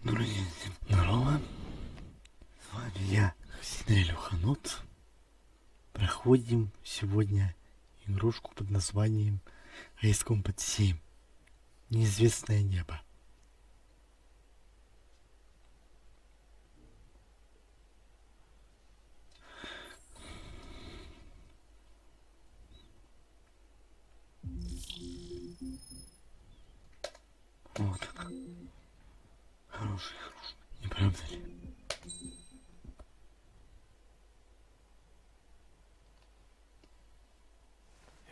Друзья, всем здорово. С вами я, Ханут. Проходим сегодня игрушку под названием русском под 7. Неизвестное небо. Вот так. Хороший, не правда ли?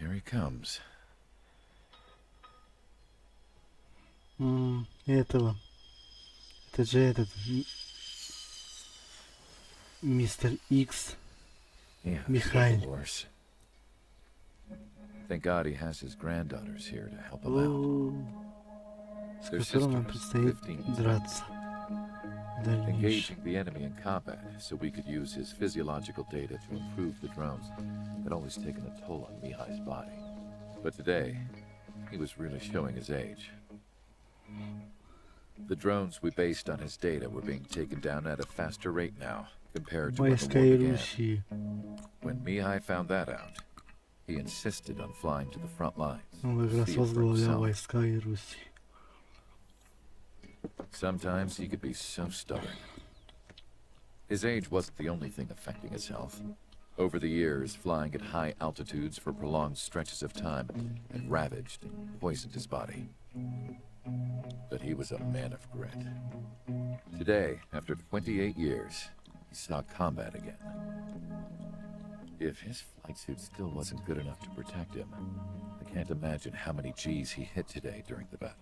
Here he comes. Это же этот мистер Икс. Yeah, Mikhail. worse. Thank God he has his granddaughters here to help him out. С Their которым нам sisters, предстоит 15, драться. engaging the enemy in combat so we could use his physiological data to improve the drones had always taken a toll on Mihai's body. But today, he was really showing his age. The drones we based on his data were being taken down at a faster rate now compared to when the war began. When Mihai found that out, he insisted on flying to the front lines. See it for himself. Sometimes he could be so stubborn. His age wasn't the only thing affecting his health. Over the years, flying at high altitudes for prolonged stretches of time had ravaged and poisoned his body. But he was a man of grit. Today, after 28 years, he saw combat again. If his flight suit still wasn't good enough to protect him, I can't imagine how many G's he hit today during the battle.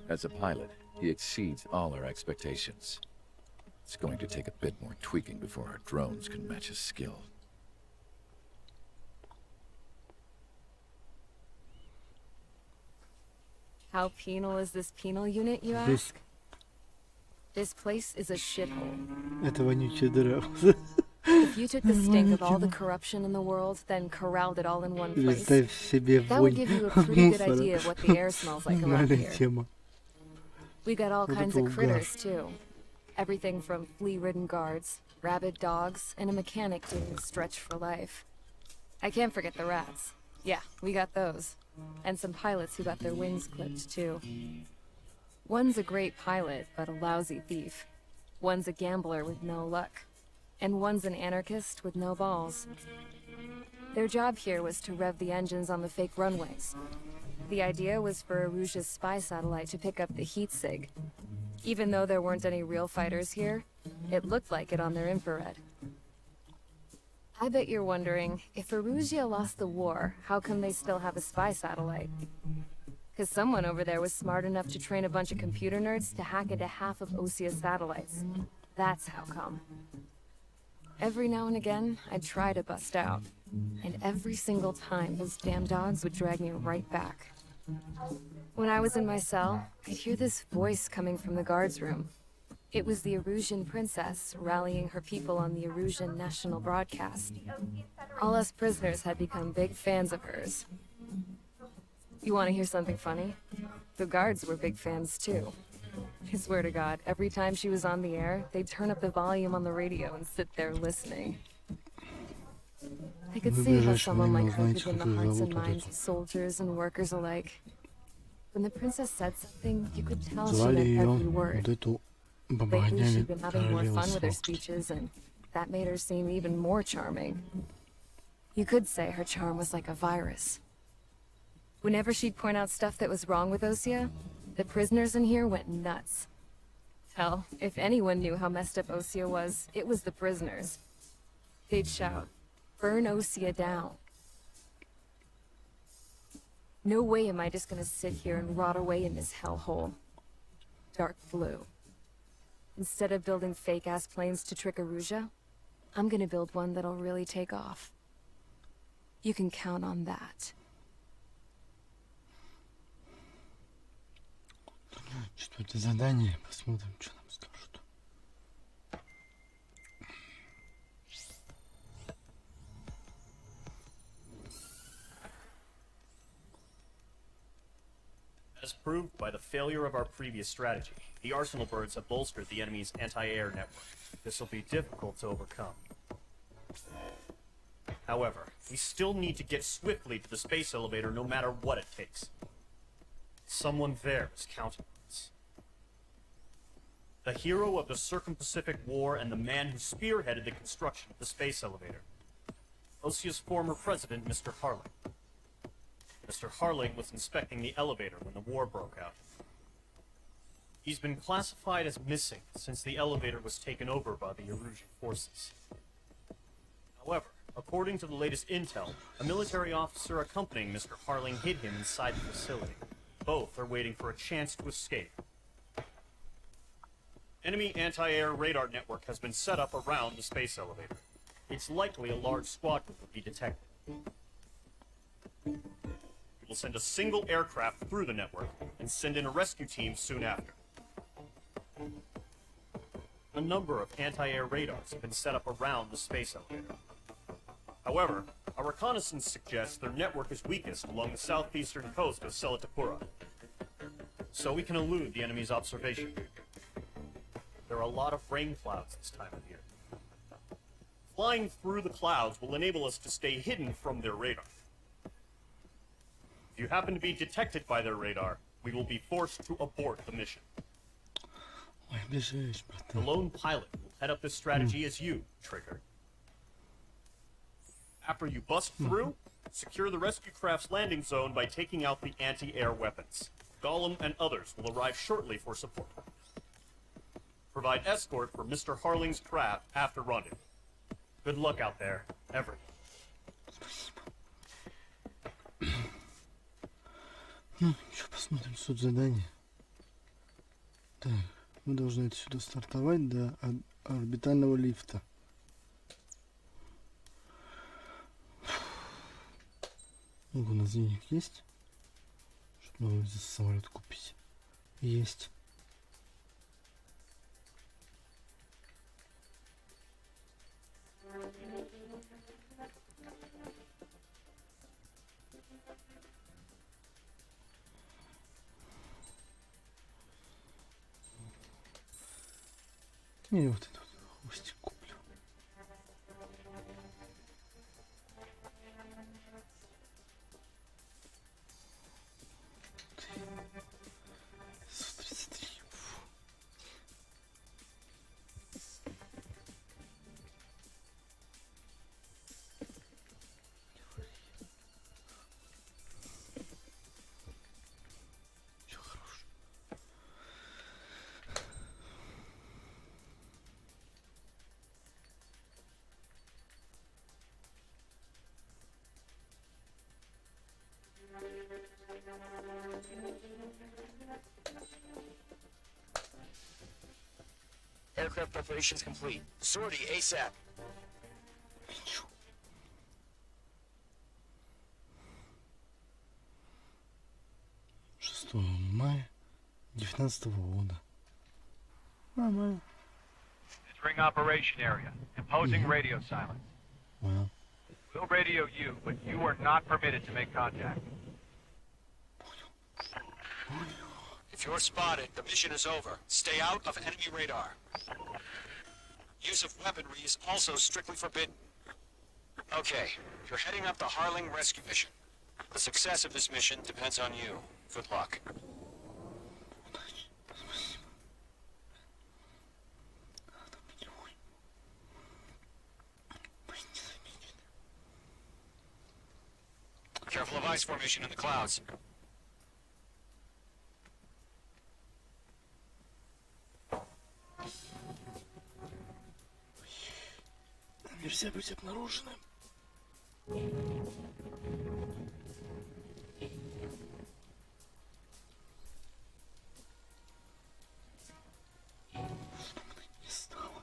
As a pilot, he exceeds all our expectations. It's going to take a bit more tweaking before our drones can match his skill. How penal is this penal unit, you ask? This place is a shithole. Это вонючая дыра. If you took the stink of all the corruption in the world, then corralled it all in one place, Представь себе that would вонь give you a pretty good мусора. idea of what the air smells like around Нормальная here. тема. We got all Вот kinds это of угар. critters, too. Everything from flea-ridden guards, rabid dogs, and a mechanic doing stretch for life. I can't forget the rats. Yeah, we got those. And some pilots who got their wings clipped, too. One's a great pilot, but a lousy thief. One's a gambler with no luck. And one's an anarchist with no balls. Their job here was to rev the engines on the fake runways. The idea was for Aruja's spy satellite to pick up the heat sig. Even though there weren't any real fighters here, it looked like it on their infrared. I bet you're wondering, if Aruja lost the war, how come they still have a spy satellite? Because someone over there was smart enough to train a bunch of computer nerds to hack into half of Osia's satellites. That's how come. Every now and again, I'd try to bust out. And every single time, those damn dogs would drag me right back. When I was in my cell, I'd hear this voice coming from the guards room. It was the Erusian princess rallying her people on the Erusian national broadcast. All us prisoners had become big fans of hers. You want to hear something funny? The guards were big fans too. I swear to God, every time she was on the air, they'd turn up the volume on the radio and sit there listening. I could see how someone like her could win the hearts and minds of soldiers and workers alike. When the princess said something, you could tell she Звали meant ее every вот word. эту Lately, бабанями she'd been having more королева fun with her слов. speeches, and that made her seem even more charming. You could say her charm was like a virus. Whenever she'd point out stuff that was wrong with Osia, the prisoners in here went nuts. Hell, if anyone knew how messed up Osia was, it was the prisoners. They'd shout, "Burn Osia down." No way am I just gonna sit here and rot away in this hellhole. Dark blue. Instead of building fake-ass planes to trick Aruja, I'm gonna build one that'll really take off. You can count on that. Четвертое задание. Посмотрим, что нам скажут. As proved by the failure of our previous strategy. The Arsenal birds have bolstered the enemy's anti-air network. This will be difficult to overcome. However, we still need to get swiftly to the space elevator no matter what it takes. Someone there is counting on us. The hero of the Circum-Pacific War and the man who spearheaded the construction of the space elevator. Osia's former president, Mr. Harling. Mr. Harling was inspecting the elevator when the war broke out. He's been classified as missing since the elevator was taken over by the Erusian forces. However, according to the latest intel, a military officer accompanying Mr. Harling hid him inside the facility. Both are waiting for a chance to escape. Enemy anti-air radar network has been set up around the space elevator. It's likely a large squadron will be detected. We will send a single aircraft through the network and send in a rescue team soon after. A number of anti-air radars have been set up around the space elevator. However, our reconnaissance suggests their network is weakest along the southeastern coast of Selatapura, so we can elude the enemy's observation. There are a lot of rain clouds this time of year. Flying through the clouds will enable us to stay hidden from their radar. If you happen to be detected by their radar, we will be forced to abort the mission. Ой, бежишь, The братан. lone pilot will head up this strategy as you, Trigger. After you bust through, secure the rescue craft's landing zone by taking out the anti-air weapons. Gollum and others will arrive shortly for support. Provide escort for Mr. Harling's craft after rendezvous. Good luck out there, everyone. Ну, еще посмотрим суть задания. Так, мы должны отсюда стартовать до орбитального лифта. Ну, у нас денег есть, чтобы новый самолет купить. Есть. И вот этот хвостик куплю. Су-33. Фу. Чё хорош. Aircraft preparations complete. Sortie ASAP. Лечу. Шестого мая 19-го года. Нормально. Entering operation area. Imposing radio silence. Понял. We'll radio you, but you are not permitted to make contact. If you're spotted, the mission is over. Stay out of enemy radar. Use of weaponry is also strictly forbidden. Okay, you're heading up the Harling rescue mission. The success of this mission depends on you. Good luck. Careful of ice formation in the clouds. Нельзя быть обнаруженным. Чтобы не стало.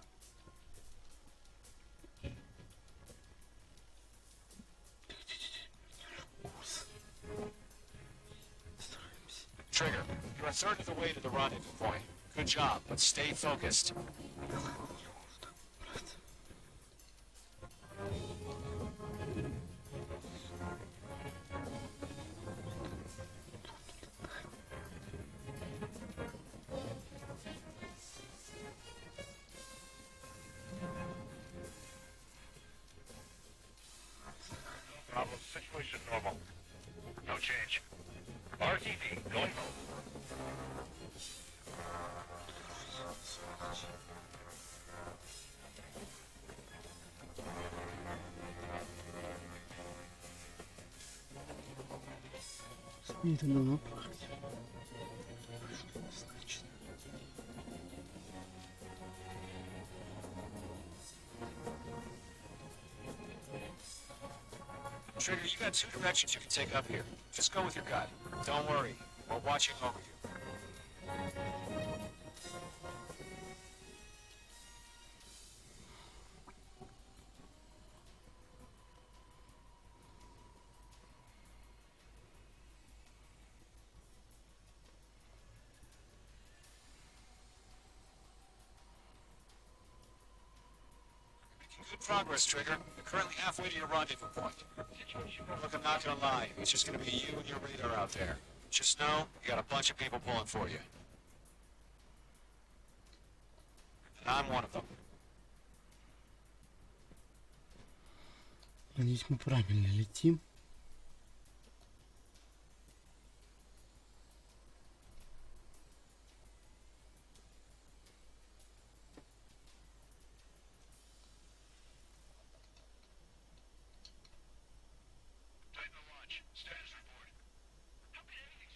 Курс. Стараемся. Trigger, you're a third of the way to the rendezvous point. Good job, but stay focused. Мне это давно пахнет. Значит. Trigger, you got two directions you can take up here. Just go with your gut. Don't worry. We're watching over you. Good progress, Trigger. You're currently halfway to your rendezvous point. Look, I'm not gonna lie. It's just gonna be you and your radar out there. Just know, you got a bunch of people pulling for you. And I'm one of them. Надеюсь, мы правильно летим.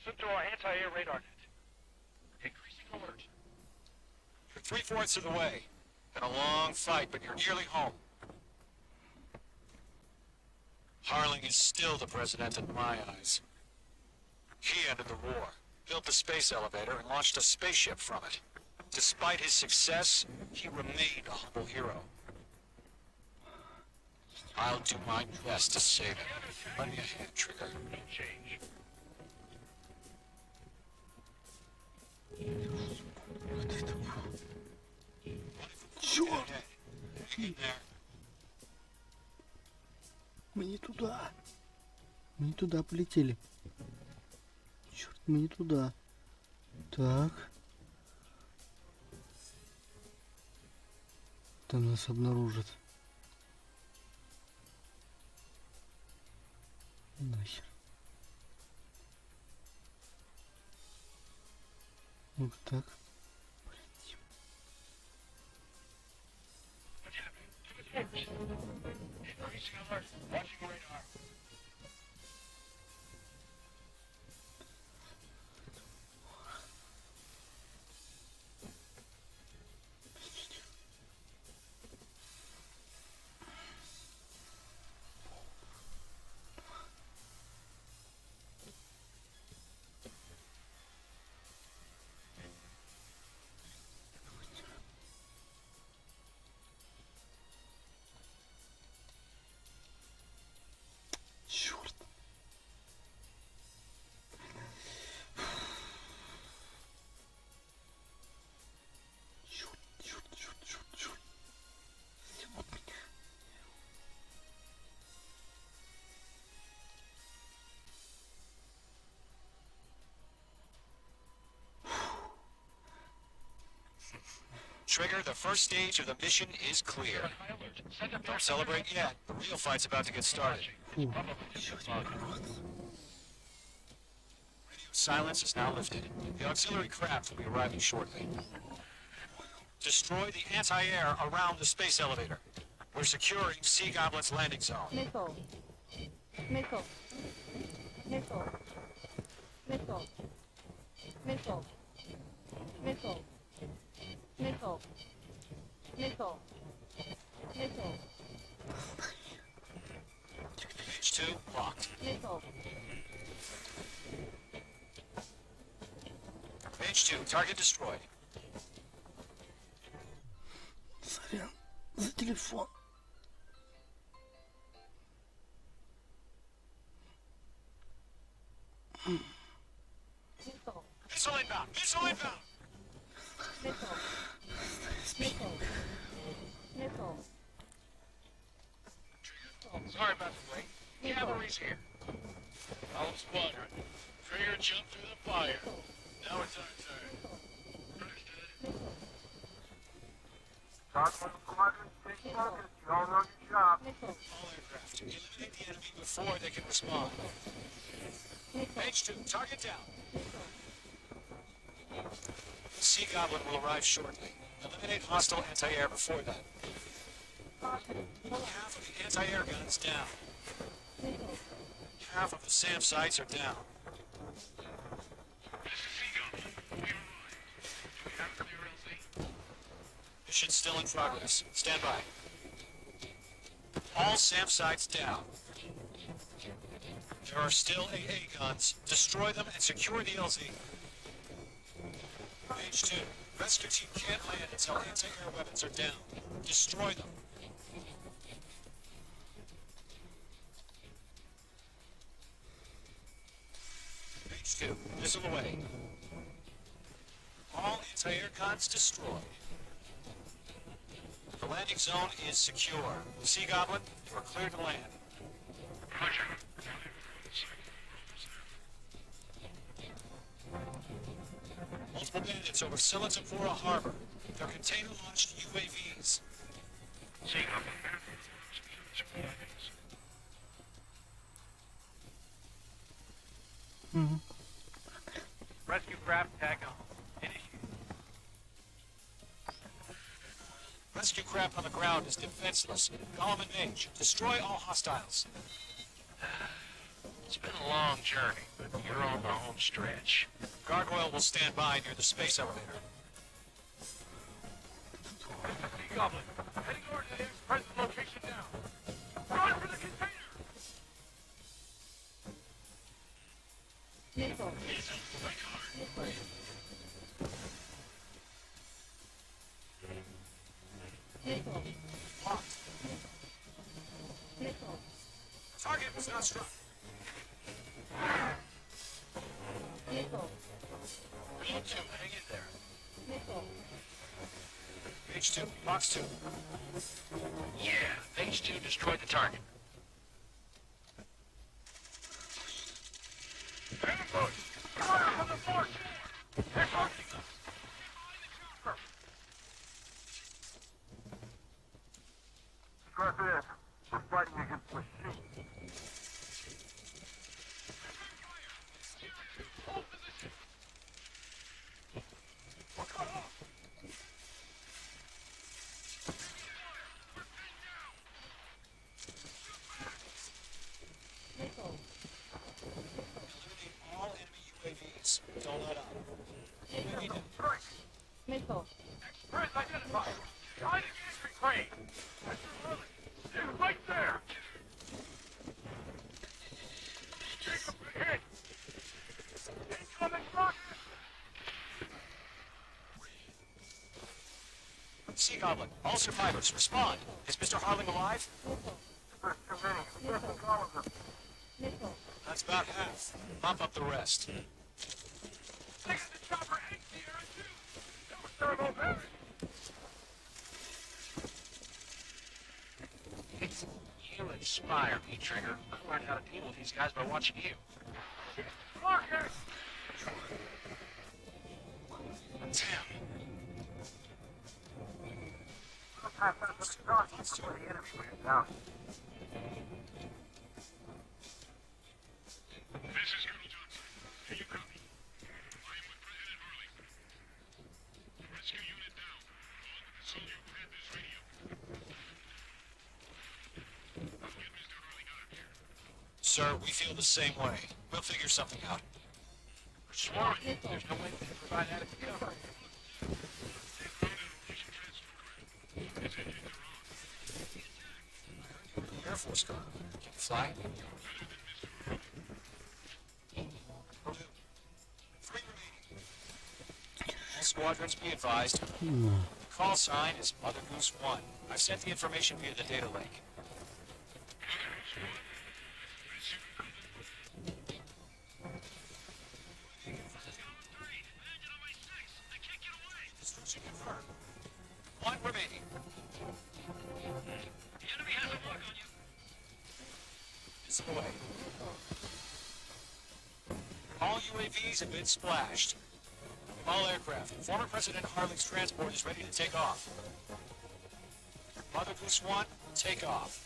Slip to our anti-air radar net. Increasing alert. You're 3/4 of the way. Been a long fight, but you're nearly home. Harling is still the president in my eyes. He ended the war, built the space elevator, and launched a spaceship from it. Despite his success, he remained a humble hero. I'll do my best to save him. Lend me a hand, Trigger. No change. Черт! Hang in there. Мы не туда. Мы не туда полетели. Черт, мы не туда. Так. Там нас обнаружат. Нахер. Ну-ка так. Полетим. Increasing alert. Watching radar. Черт. Черт, черт, черт, черт, черт. Вот меня. Trigger, the first stage of the mission is clear. High alert. Send up Don't celebrate yet. The real fight's about to get started. Фу. Probably just the bug. Radio silence is now lifted. The auxiliary craft will be arriving shortly. Destroy the anti-air around the space elevator. We're securing Sea Goblin's landing zone. Missile. Missile. Missile. Missile. Missile. Missile. Missile. Missile. Missile. H2 locked. Missile. H2, target destroyed. Сорян. За телефон. Missile. Missile inbound! Missile inbound! Missile. Missile. Missile. Sorry about the wait. Cavalry's here. All squadron. Trigger jumped through the fire. Now it's our turn. Understood. Missile. Missile. All aircraft, eliminate the enemy before they can respond. H2, target down. Sea Goblin will arrive shortly. Eliminate hostile anti-air before that. Half of the anti-air guns down. Missile. Half of the SAM sites are down. Mission still in progress. Stand by. All SAM sites down. There are still AA guns. Destroy them and secure the LZ. Page 2. Rescue team can't land until anti-air weapons are down. Destroy them. Page 2. Missile away. All anti-air guns destroyed. The landing zone is secure. Sea Goblin, you are clear to land. Roger. Multiple bandits over Silitzapura Harbor. They're container-launched UAVs. See, Rescue craft tag on. Initiate. Rescue craft on the ground is defenseless. Column and Mage, destroy all hostiles. it's been a long journey, but you're on the home stretch. Gargoyle will stand by near the space elevator. Sea Goblin, heading over to the next present location now. Run for the container! Missile. Missile. Locked. Missile. Target was not struck. Missile. You two, hang in there. Missile. Page 2, box 2. Yeah, phase 2 destroyed the target. Ambush! Fire from the far shore! They're targeting us! Get behind the chopper! Stress in. We're fighting against machines. Hold position! We're cut off! Missile. Eliminate all enemy UAVs. Don't let up. UAV down. Strike! Missile. Express identified! Behind the entry crane! Mr. Lily! He's right there! Jacob ahead! Incoming rocket! Sea Goblin, all survivors, respond. Is Mr. Harling alive? There's too many. Especially columns of Missile. That's about half. Mop up the rest. Taking the chopper and Sierra 2! That was thermal barrage! You inspire me, Trigger. I learned how to deal with these guys by watching you. Marcus! Damn. Pass that to the dock before the enemy wears out. This is Colonel Johnson. Can you copy? I am with President Harley. Rescue unit down. Along with the soldier who had this radio. Let's get Mr. Harley out of here. Sir, we feel the same way. We'll figure something out. We're swarming. There's no way we can provide adequate cover. Air Force car. Can you fly? Will do. 3 remaining. All squadrons be advised. The call sign is Mother Goose 1. I've sent the information via the data link. Destruction confirmed. 1 remaining. The enemy has a lock on you. This away. All UAVs have been splashed. All aircraft. Former President Harley's transport is ready to take off. Mother Goose 1, take off.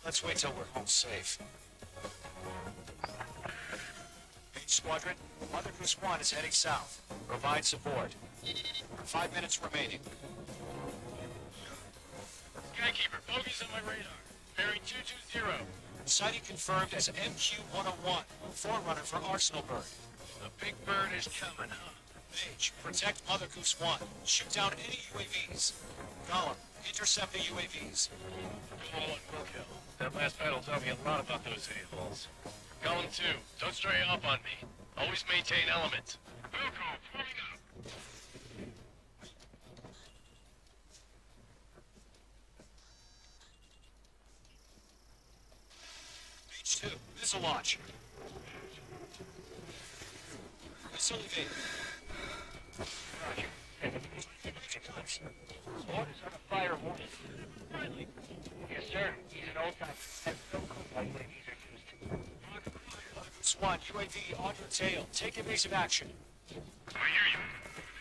Let's wait till we're home safe. H Squadron, Mother Goose 1 is heading south. Provide support. 5 minutes remaining. Skykeeper, bogeys on my radar. Bearing 220. Sighting confirmed as MQ-101, forerunner for Arsenal Bird. The big bird is coming, huh? Mage, protect Mother Goose 1. Shoot down any UAVs. Gollum, intercept the UAVs. Call it Brookhill. That last battle taught me a lot about those vehicles. Gollum 2, don't stray up on me. Always maintain element. Wilco, forming up. Mage 2, missile launch. Missile evade. Roger. Orders on a fire warning. Friendly. Yes, sir. He's an old-time. Has no clue why UAVs are used. Goose 1, UAV on your tail. Take evasive action. I hear you.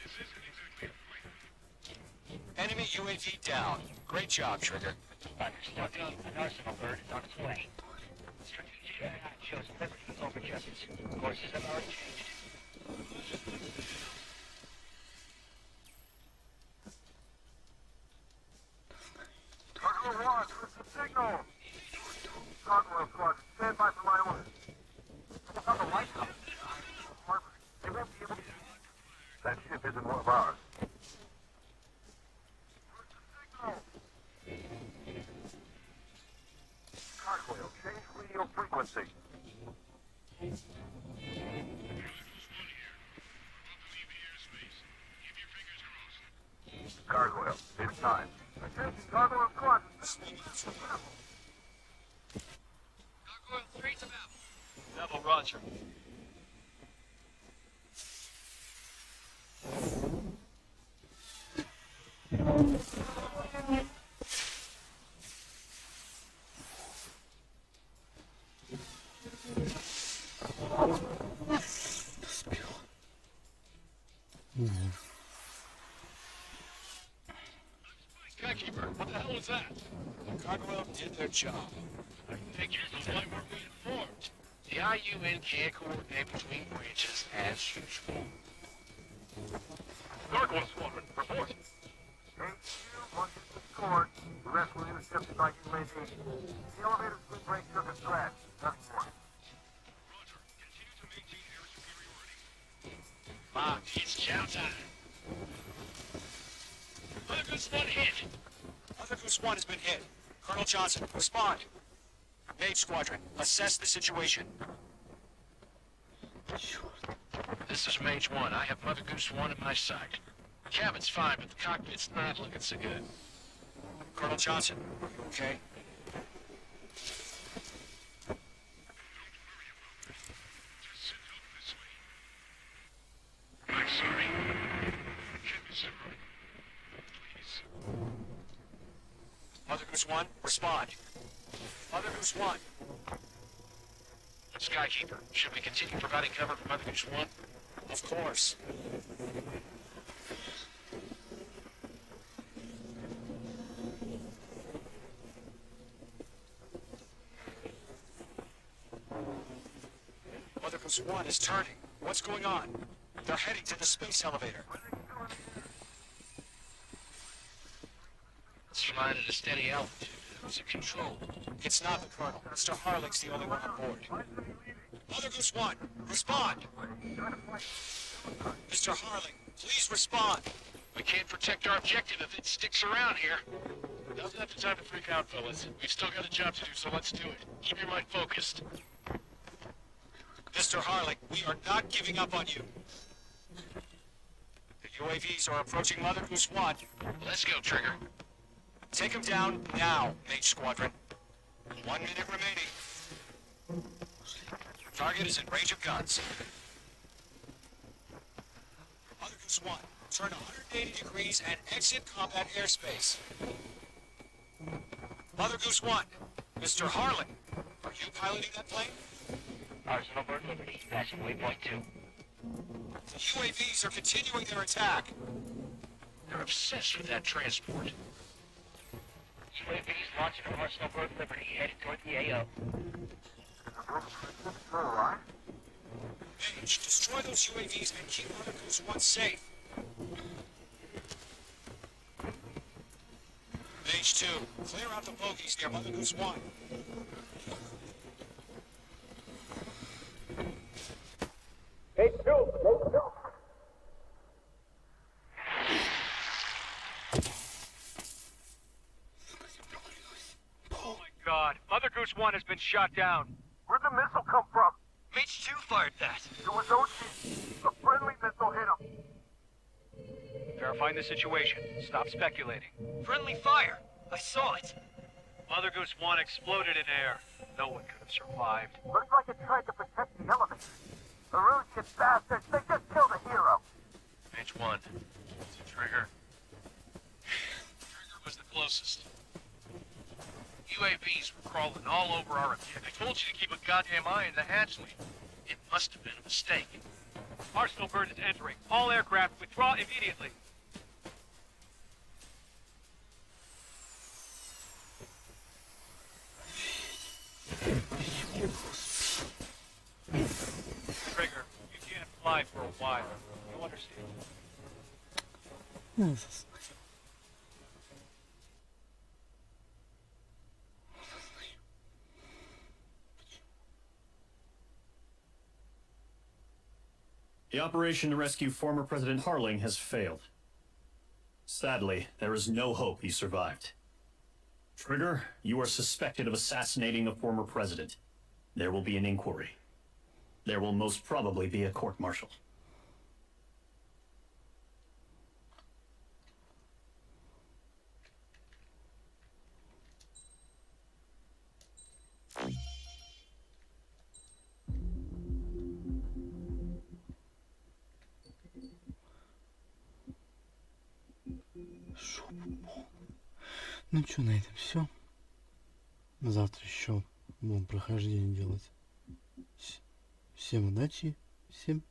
This isn't exactly a fight. Enemy UAV down. Great job, Trigger. Understood. An Arsenal Bird is on its way. Strategy shows liberty over justice. Courses have already changed. Cargo 1, what's the signal? Cargo squad, stand by for my orders. It's on the lighthouse. They won't be able to... That ship isn't one of ours. Where's the signal? Cargo, change radio frequency. Gargoyle, it's time. Attention, Gargoyle squad. Gargoyle 3's about. Neville, roger. Skykeeper, what the hell was that? Cargo did their job. I figured, but why weren't we informed? The IUN can't coordinate between branches as usual. Gargoyle squadron, report. HQ, one is discord. The rest will intercept by UAV. The elevator speed brake took a scratch. Nothing more. Mark, it's chow time. Mother Goose 1 hit. Mother Goose 1 has been hit. Colonel Johnson, respond. Mage Squadron, assess the situation. This is Mage 1. I have Mother Goose 1 in my sight. The cabin's fine, but the cockpit's not looking so good. Colonel Johnson, okay? I'm sorry. Can't be separate. Please. Mother Goose 1, respond. Mother Goose 1. Skykeeper, should we continue providing cover for Mother Goose 1? Of course. Mother Goose 1 is turning. What's going on? They're heading to the space elevator. It's flying at a steady altitude. Who's in control? It's not the Colonel. Mr. Harling's the only one on board. Mother Goose 1, respond! Mr. Harling, please respond! We can't protect our objective if it sticks around here. Now's not the time to freak out, fellas. We've still got a job to do, so let's do it. Keep your mind focused. Mr. Harling, we are not giving up on you. The UAVs are approaching Mother Goose 1. Let's go, Trigger. Take them down now, Mage Squadron. 1 minute remaining. Target is in range of guns. Mother Goose 1, turn 180 degrees and exit combat airspace. Mother Goose 1, Mr. Harling, are you piloting that plane? Arsenal Bird Liberty, passing waypoint 2. The UAVs are continuing their attack. They're obsessed with that transport. UAVs launching an Arsenal Bird Liberty, headed toward the AO. Mage, destroy those UAVs and keep Mother Goose 1 safe. Mage 2, clear out the bogies near Mother Goose 1. Ghost 1 has been shot down. Where'd the missile come from? H2 fired that. It was OG. A friendly missile hit him. Verifying the situation. Stop speculating. Friendly fire. I saw it. Mother Goose 1 exploded in air. No one could have survived. Looks like it tried to protect the elevator. The Russian bastards, they just killed a hero. H1. It's a trigger. Trigger was the closest. UAVs were crawling all over our objective. I told you to keep a goddamn eye on the hatchway. It must have been a mistake. Arsenal bird is entering. All aircraft withdraw immediately. Trigger, you can't fly for a while. You understand? Yes. The operation to rescue former President Harling has failed. Sadly, there is no hope he survived. Trigger, you are suspected of assassinating a former president. There will be an inquiry. There will most probably be a court-martial. Ну что, на этом все. Завтра еще будем прохождение делать. Всем удачи, всем